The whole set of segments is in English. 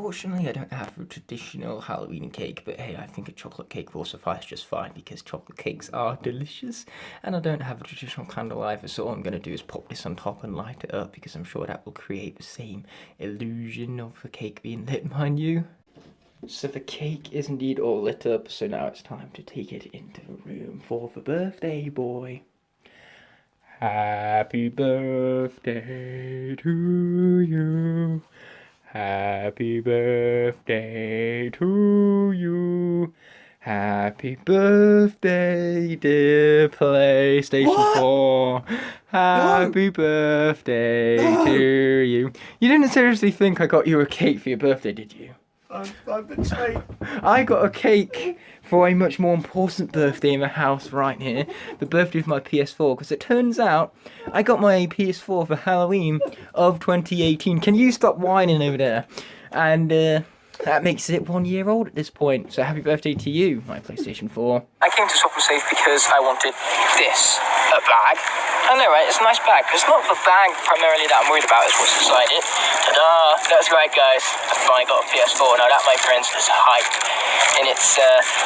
Unfortunately, I don't have a traditional Halloween cake, but hey, I think a chocolate cake will suffice just fine because chocolate cakes are delicious, and I don't have a traditional candle either, so all I'm going to do is pop this on top and light it up because I'm sure that will create the same illusion of the cake being lit, mind you. So the cake is indeed all lit up, so now it's time to take it into the room for the birthday boy. Happy birthday to you. Happy birthday to you. Happy birthday, dear PlayStation 4. Happy birthday to you. You didn't seriously think I got you a cake for your birthday, did you? I've been straight. I got a cake for a much more important birthday in the house right here. The birthday of my PS4, because it turns out I got my PS4 for Halloween of 2018. Can you stop whining over there? And that makes it 1 year old at this point. So happy birthday to you, my PlayStation 4. I came to Shop and Save because I wanted this, a bag. I know, right? It's a nice bag. It's not the bag primarily that I'm worried about, it's what's inside it. Ta-da! That's right, guys. I finally got a PS4. Now that, my friends, is hype in its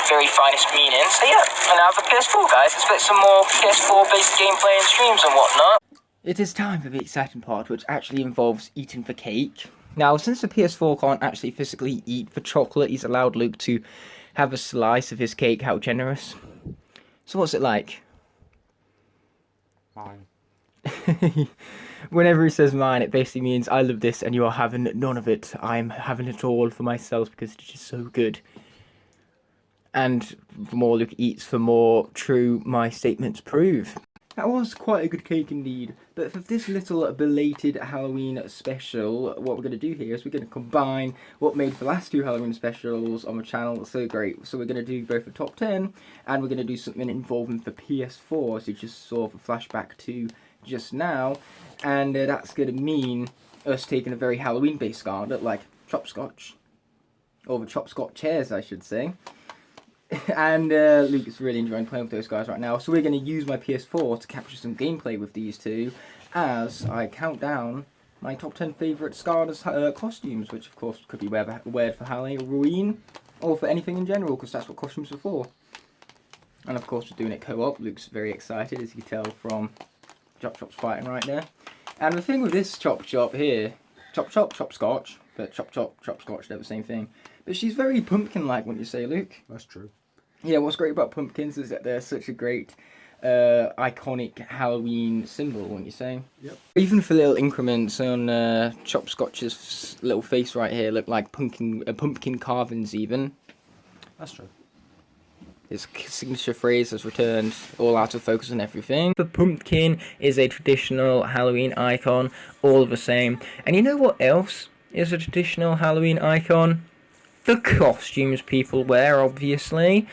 very finest meaning. So yeah, and I have a PS4, guys. Expect some more PS4-based gameplay and streams and whatnot. It is time for the exciting part, which actually involves eating the cake. Now, since the PS4 can't actually physically eat the chocolate, he's allowed Luke to have a slice of his cake. How generous. So what's it like? Mine. Whenever he says mine, it basically means I love this and you are having none of it. I'm having it all for myself because it is so good. And the more Luke eats, the more true my statements prove. That was quite a good cake indeed. But for this little belated Halloween special, what we're going to do here is we're going to combine what made the last two Halloween specials on the channel so great. So we're going to do both the top 10, and we're going to do something involving the PS4, so you just saw the flashback to just now. And that's going to mean us taking a very Halloween-based card, like Chopscotch. Or the Chopscotch chairs, I should say. And Luke is really enjoying playing with those guys right now. So we're going to use my PS4 to capture some gameplay with these two as I count down my top 10 favourite Skylanders costumes, which of course could be weared for Halloween or for anything in general, because that's what costumes are for. And of course we're doing it co-op. Luke's very excited, as you can tell from Chopchop's fighting right there. And the thing with this Chopchop here, Chopchop, Chopscotch, but Chopchop, Chopscotch, they're the same thing. But she's very pumpkin-like, wouldn't you say, Luke? That's true. Yeah, what's great about pumpkins is that they're such a great, iconic Halloween symbol, wouldn't you say? Yep. Even for little increments on Chopscotch's little face right here look like pumpkin carvings even. That's true. His signature phrase has returned, all out of focus and everything. The pumpkin is a traditional Halloween icon, all the same. And you know what else is a traditional Halloween icon? The costumes people wear, obviously.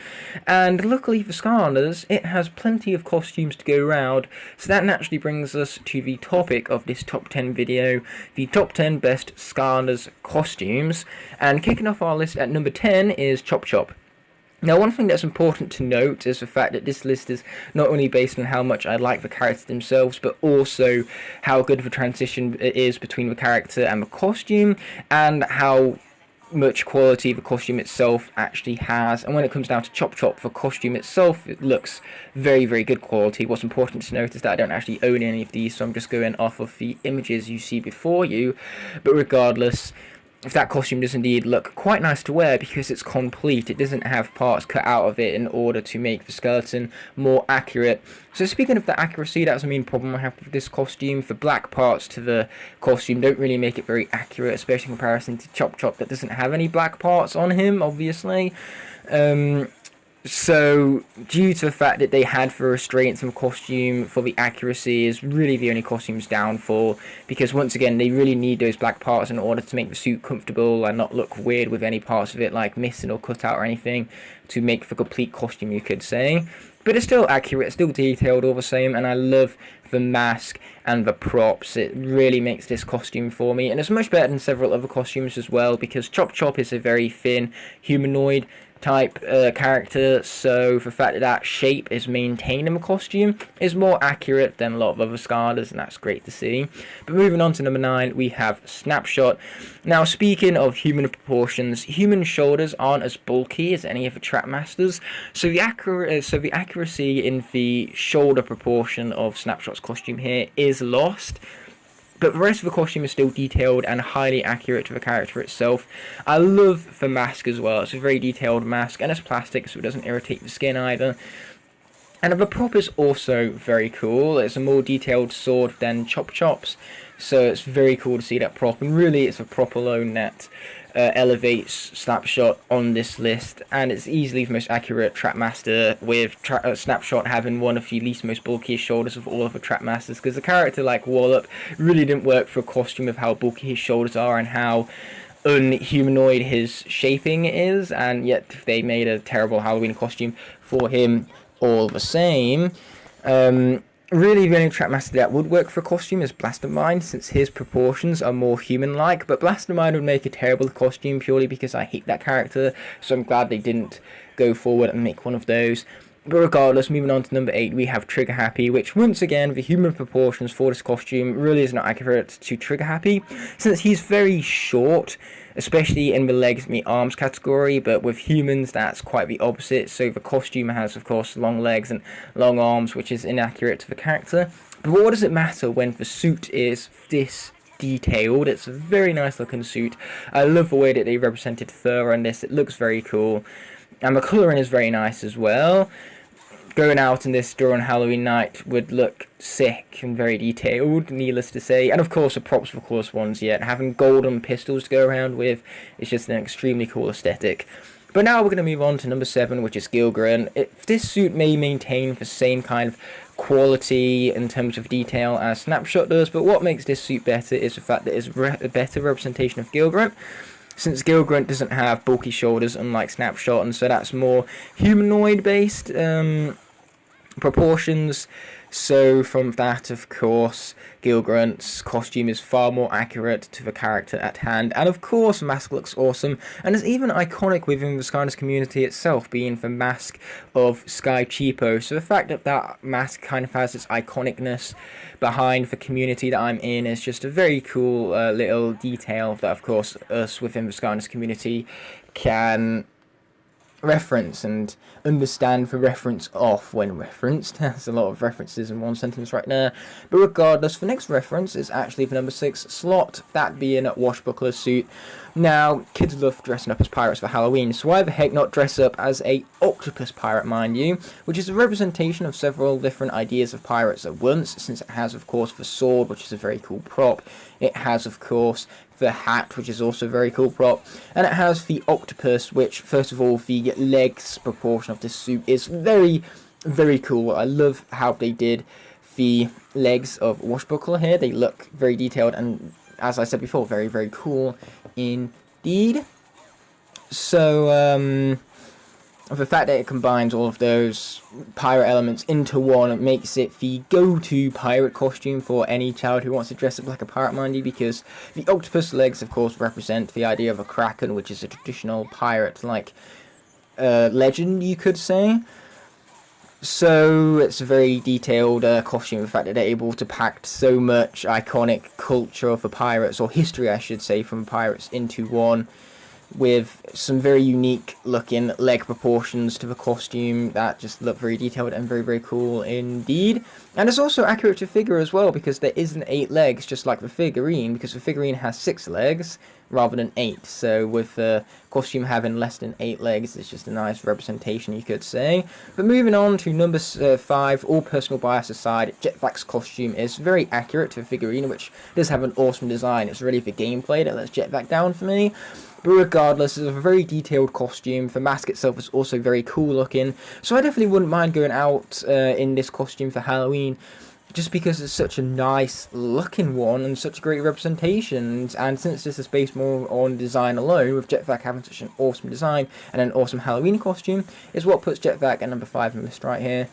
And luckily for Skylanders, it has plenty of costumes to go around. So that naturally brings us to the topic of this top 10 video, the top 10 best Skylanders costumes. And kicking off our list at number 10 is Chopchop. Now, one thing that's important to note is the fact that this list is not only based on how much I like the characters themselves, but also how good the transition is between the character and the costume, and how much quality the costume itself actually has. And when it comes down to Chopchop, the costume itself, it looks very, very good quality. What's important to note is that I don't actually own any of these, so I'm just going off of the images you see before you. But regardless, if that costume does indeed look quite nice to wear because it's complete, it doesn't have parts cut out of it in order to make the skeleton more accurate. So speaking of the accuracy, that's the main problem I have with this costume. The black parts to the costume don't really make it very accurate, especially in comparison to Chopchop that doesn't have any black parts on him, obviously. So, due to the fact that they had the restraints of the costume for the accuracy is really the only costume's downfall, because once again, they really need those black parts in order to make the suit comfortable and not look weird with any parts of it like missing or cut out or anything, to make the complete costume, you could say. But it's still accurate, it's still detailed all the same, and I love the mask and the props. It really makes this costume for me, and it's much better than several other costumes as well, because Chopchop is a very thin humanoid type character, so the fact that that shape is maintained in the costume is more accurate than a lot of other Skylanders, and that's great to see. But moving on to number 9, we have Snapshot. Now, speaking of human proportions, human shoulders aren't as bulky as any of the Trackmasters, so the accuracy in the shoulder proportion of Snapshot's costume here is lost. But the rest of the costume is still detailed and highly accurate to the character itself. I love the mask as well. It's a very detailed mask, and it's plastic, so it doesn't irritate the skin either. And the prop is also very cool. It's a more detailed sword than Chopchop's, so it's very cool to see that prop. And really, it's a prop alone that elevates Snapshot on this list, and it's easily the most accurate Trackmaster, with Snapshot having one of the most bulkiest shoulders of all of the Trackmasters, because a character like Wallop really didn't work for a costume of how bulky his shoulders are and how unhumanoid his shaping is, and yet they made a terrible Halloween costume for him all the same. Really, the only Trackmaster that would work for a costume is Blastermind, since his proportions are more human-like, but Blastermind would make a terrible costume purely because I hate that character, so I'm glad they didn't go forward and make one of those. But regardless, moving on to number 8, we have Triggerhappy, which once again, the human proportions for this costume really is not accurate to Triggerhappy, since he's very short, especially in the legs and the arms category, but with humans that's quite the opposite. So the costume has, of course, long legs and long arms, which is inaccurate to the character. But what does it matter when the suit is this detailed? It's a very nice looking suit. I love the way that they represented fur on this. It looks very cool, and the colouring is very nice as well. Going out in this during Halloween night would look sick and very detailed, needless to say. And of course, the props, of course, ones yet. Having golden pistols to go around with is just an extremely cool aesthetic. But now we're going to move on to number 7, which is Gilgrande. This suit may maintain the same kind of quality in terms of detail as Snapshot does, but what makes this suit better is the fact that it's a better representation of Gilgrande, since Gilgrande doesn't have bulky shoulders unlike Snapshot, and so that's more humanoid based proportions. So from that, of course, Gilgrande's costume is far more accurate to the character at hand, and of course the mask looks awesome, and is even iconic within the Skylanders community itself, being the mask of Sky Cheapo. So the fact that that mask kind of has its iconicness behind the community that I'm in is just a very cool little detail that, of course, us within the Skylanders community can reference and understand the reference of when referenced. There's a lot of references in one sentence right there. But regardless, the next reference is actually the number 6 slot, that being a Washbuckler's suit. Now, kids love dressing up as pirates for Halloween, so why the heck not dress up as a octopus pirate, mind you, which is a representation of several different ideas of pirates at once, since it has, of course, the sword, which is a very cool prop. It has, of course, the hat, which is also a very cool prop, and it has the octopus, which, first of all, the legs proportion of this suit is very, very cool. I love how they did the legs of Washbuckler here. They look very detailed and, as I said before, very, very cool indeed. So, the fact that it combines all of those pirate elements into one, it makes it the go-to pirate costume for any child who wants to dress up like a pirate, mind you, because the octopus legs, of course, represent the idea of a kraken, which is a traditional pirate-like legend, you could say. So it's a very detailed costume, the fact that they're able to pack so much iconic culture of the pirates, or history I should say, from pirates into one, with some very unique looking leg proportions to the costume that just look very detailed and very, very cool indeed. And it's also accurate to figure as well, because there isn't 8 legs just like the figurine, because the figurine has 6 legs rather than 8. So with the costume having less than 8 legs, it's just a nice representation, you could say. But moving on to number 5, all personal bias aside, Jetpacks' costume is very accurate to the figurine, which does have an awesome design. It's really the gameplay that lets Jetpack down for me. But regardless, it's a very detailed costume. The mask itself is also very cool looking, so I definitely wouldn't mind going out in this costume for Halloween, just because it's such a nice looking one and such a great representation. And since this is based more on design alone, with Jetpack having such an awesome design and an awesome Halloween costume, is what puts Jetpack at number 5 on the list right here.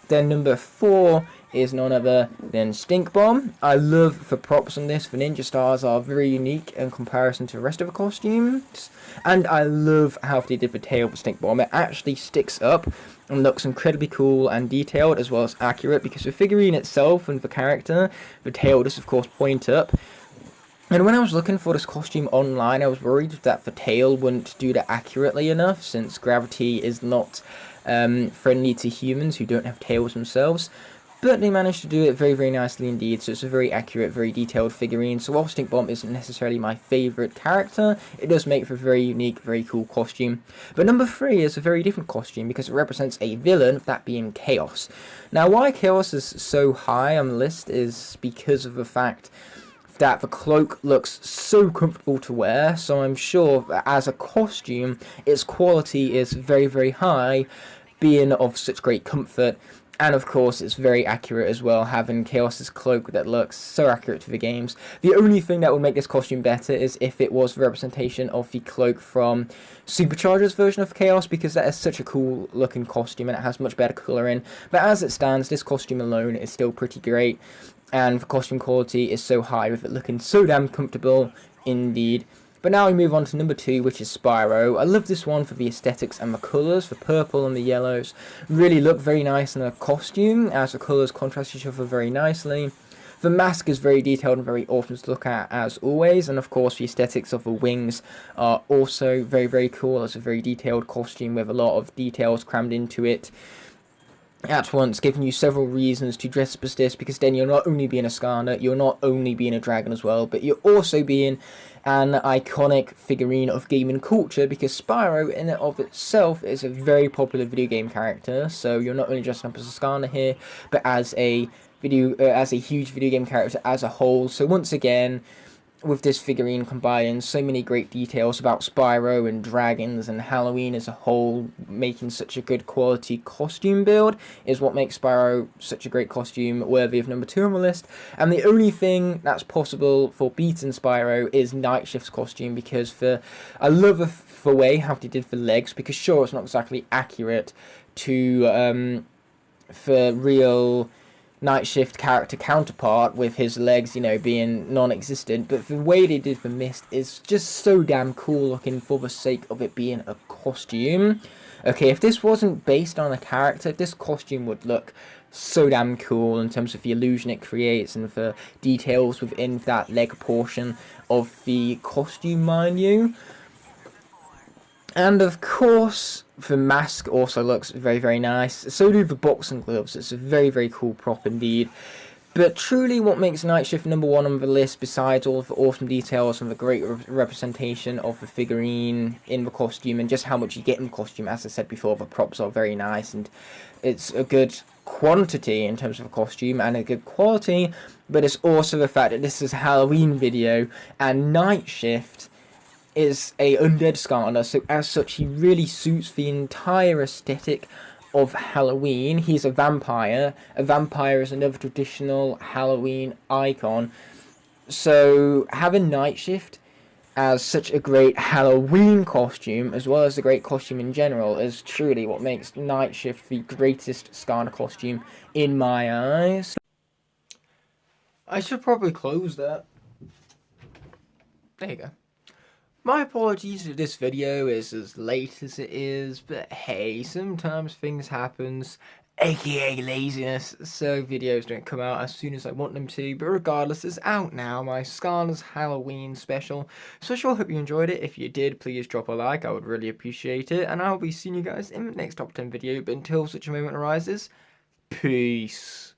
Then number 4 is none other than Stink Bomb. I love the props on this. The ninja stars are very unique in comparison to the rest of the costumes. And I love how they did the tail for Stink Bomb. It actually sticks up and looks incredibly cool and detailed as well as accurate, because the figurine itself and the character, the tail does of course point up. And when I was looking for this costume online, I was worried that the tail wouldn't do that accurately enough, since gravity is not friendly to humans who don't have tails themselves. But they managed to do it very, very nicely indeed, so it's a very accurate, very detailed figurine. So while Stink Bomb isn't necessarily my favourite character, it does make for a very unique, very cool costume. But number 3 is a very different costume, because it represents a villain, that being Chaos. Now, why Chaos is so high on the list is because of the fact that the cloak looks so comfortable to wear, so I'm sure that as a costume, its quality is very, very high, being of such great comfort. And of course, it's very accurate as well, having Chaos's cloak that looks so accurate to the games. The only thing that would make this costume better is if it was the representation of the cloak from Supercharger's version of Chaos, because that is such a cool looking costume and it has much better colouring. But as it stands, this costume alone is still pretty great, and the costume quality is so high with it looking so damn comfortable indeed. But now we move on to number 2, which is Spyro. I love this one for the aesthetics and the colours. The purple and the yellows really look very nice in a costume, as the colours contrast each other very nicely. The mask is very detailed and very awesome to look at as always, and of course the aesthetics of the wings are also very, very cool. It's a very detailed costume with a lot of details crammed into it at once, giving you several reasons to dress up as this, because then you're not only being a Skylander, you're not only being a dragon as well, but you're also being an iconic figurine of gaming culture, because Spyro in and of itself is a very popular video game character. So you're not only dressing up as a Skylander here, but as a huge video game character as a whole. So once again, with this figurine combining so many great details about Spyro and dragons and Halloween as a whole, making such a good quality costume build, is what makes Spyro such a great costume, worthy of number 2 on the list. And the only thing that's possible for beating Spyro is Nightshift's costume, because I love the way how they did the legs, because sure, it's not exactly accurate to for real Nightshift character counterpart with his legs, you know, being non-existent, but the way they did the mist is just so damn cool looking for the sake of it being a costume. Okay, if this wasn't based on a character, this costume would look so damn cool in terms of the illusion it creates and the details within that leg portion of the costume, mind you. And of course, the mask also looks very, very nice. So do the boxing gloves. It's a very, very cool prop indeed. But truly what makes Nightshift number 1 on the list, besides all of the awesome details and the great representation of the figurine in the costume and just how much you get in the costume, as I said before, the props are very nice and it's a good quantity in terms of a costume and a good quality, but it's also the fact that this is a Halloween video and Nightshift is a undead Skylander, so as such he really suits the entire aesthetic of Halloween. He's a vampire. A vampire is another traditional Halloween icon, so having Nightshift as such a great Halloween costume, as well as a great costume in general, is truly what makes Nightshift the greatest Skylander costume in my eyes. I should probably close that. There you go. My apologies if this video is as late as it is, but hey, sometimes things happen, aka laziness, so videos don't come out as soon as I want them to, but regardless, it's out now, my Skylanders Halloween special, so I sure hope you enjoyed it. If you did, please drop a like, I would really appreciate it, and I'll be seeing you guys in the next top 10 video, but until such a moment arises, peace.